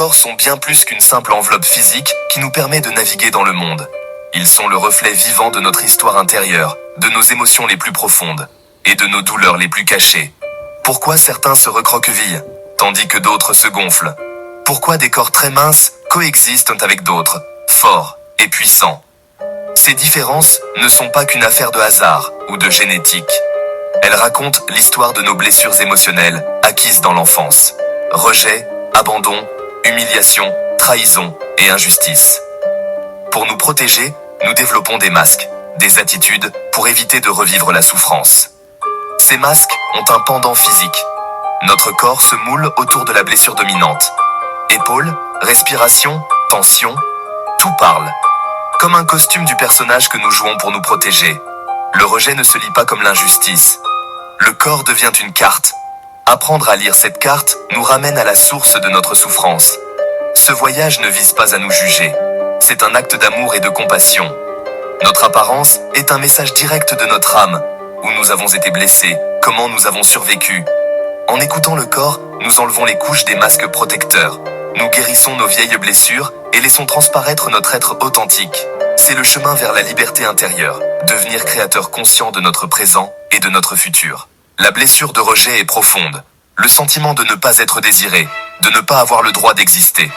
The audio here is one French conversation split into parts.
corps sont bien plus qu'une simple enveloppe physique qui nous permet de naviguer dans le monde. Ils sont le reflet vivant de notre histoire intérieure, de nos émotions les plus profondes, et de nos douleurs les plus cachées. Pourquoi certains se recroquevillent, tandis que d'autres se gonflent? Pourquoi des corps très minces coexistent avec d'autres, forts et puissants? Ces différences ne sont pas qu'une affaire de hasard ou de génétique. Elles racontent l'histoire de nos blessures émotionnelles acquises dans l'enfance. Rejet, abandon, humiliation, trahison et injustice. Pour nous protéger, nous développons des masques, des attitudes pour éviter de revivre la souffrance. Ces masques ont un pendant physique. Notre corps se moule autour de la blessure dominante. Épaules, respiration, tension, tout parle. Comme un costume du personnage que nous jouons pour nous protéger. Le rejet ne se lit pas comme l'injustice. Le corps devient une carte. Apprendre à lire cette carte nous ramène à la source de notre souffrance. Ce voyage ne vise pas à nous juger. C'est un acte d'amour et de compassion. Notre apparence est un message direct de notre âme. Où nous avons été blessés, comment nous avons survécu. En écoutant le corps, nous enlevons les couches des masques protecteurs. Nous guérissons nos vieilles blessures et laissons transparaître notre être authentique. C'est le chemin vers la liberté intérieure, devenir créateur conscient de notre présent et de notre futur. La blessure de rejet est profonde. Le sentiment de ne pas être désiré, de ne pas avoir le droit d'exister.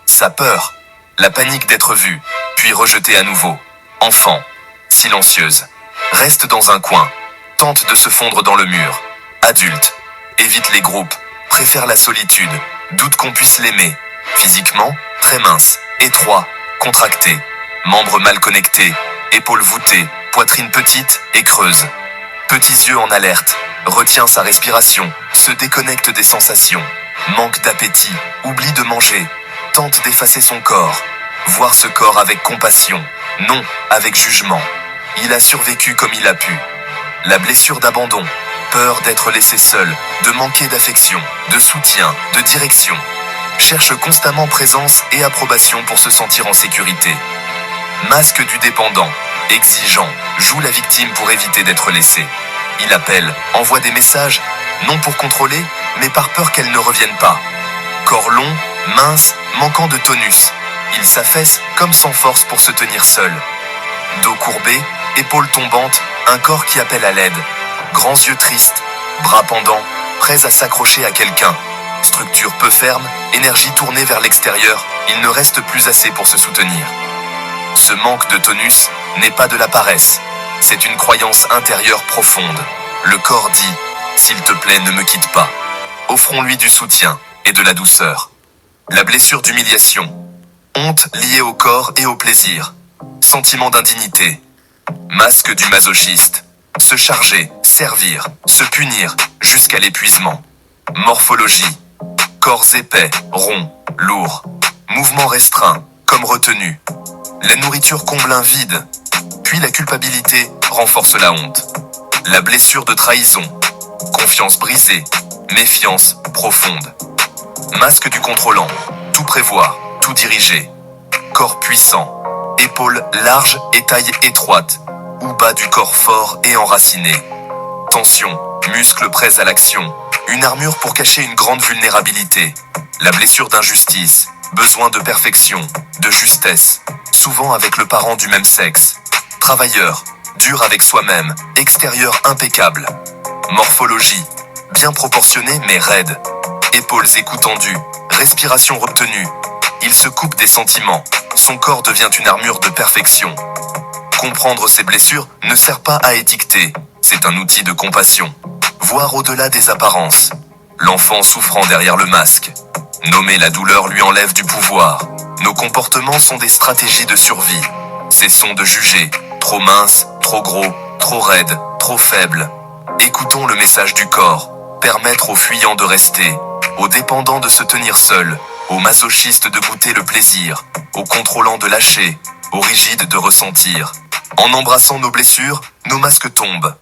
Sa peur, la panique d'être vue, puis rejetée à nouveau. Enfant, silencieuse, reste dans un coin, tente de se fondre dans le mur. Adulte, évite les groupes, préfère la solitude, doute qu'on puisse l'aimer. Physiquement, très mince, étroit, contracté, membres mal connectés, épaules voûtées, poitrine petite et creuse. Petits yeux en alerte, retient sa respiration, se déconnecte des sensations, manque d'appétit, oublie de manger, tente d'effacer son corps. Voir ce corps avec compassion, non avec jugement. Il a survécu comme il a pu. La blessure d'abandon, peur d'être laissé seul, de manquer d'affection, de soutien, de direction. Cherche constamment présence et approbation pour se sentir en sécurité. Masque du dépendant, exigeant, joue la victime pour éviter d'être laissé. Il appelle, envoie des messages, non pour contrôler, mais par peur qu'elle ne revienne pas. Corps long, mince, manquant de tonus. Il s'affaisse comme sans force pour se tenir seul. Dos courbé, épaules tombantes, un corps qui appelle à l'aide. Grands yeux tristes, bras pendants, prêts à s'accrocher à quelqu'un. Structure peu ferme, énergie tournée vers l'extérieur, il ne reste plus assez pour se soutenir. Ce manque de tonus n'est pas de la paresse. C'est une croyance intérieure profonde. Le corps dit « S'il te plaît, ne me quitte pas ». Offrons-lui du soutien et de la douceur. La blessure d'humiliation. Honte liée au corps et au plaisir. Sentiment d'indignité. Masque du masochiste. Se charger, servir, se punir, jusqu'à l'épuisement. Morphologie. Corps épais, ronds, lourds. Mouvements restreints, comme retenu. La nourriture comble un vide. Puis la culpabilité renforce la honte. La blessure de trahison. Confiance brisée. Méfiance profonde. Masque du contrôlant. Tout prévoir, tout diriger. Corps puissant. Épaules larges et taille étroite. Ou bas du corps fort et enraciné. Tension, muscles prêts à l'action. Une armure pour cacher une grande vulnérabilité. La blessure d'injustice. Besoin de perfection, de justesse. Souvent avec le parent du même sexe. Travailleur, dur avec soi-même, extérieur impeccable. Morphologie, bien proportionnée mais raide. Épaules et cou tendus, respiration retenue. Il se coupe des sentiments, son corps devient une armure de perfection. Comprendre ses blessures ne sert pas à étiqueter, c'est un outil de compassion. Voir au-delà des apparences. L'enfant souffrant derrière le masque. Nommer la douleur lui enlève du pouvoir. Nos comportements sont des stratégies de survie. Cessons de juger. Trop mince, trop gros, trop raide, trop faible. Écoutons le message du corps. Permettre aux fuyants de rester. Aux dépendants de se tenir seuls. Aux masochistes de goûter le plaisir. Aux contrôlants de lâcher. Aux rigides de ressentir. En embrassant nos blessures, nos masques tombent.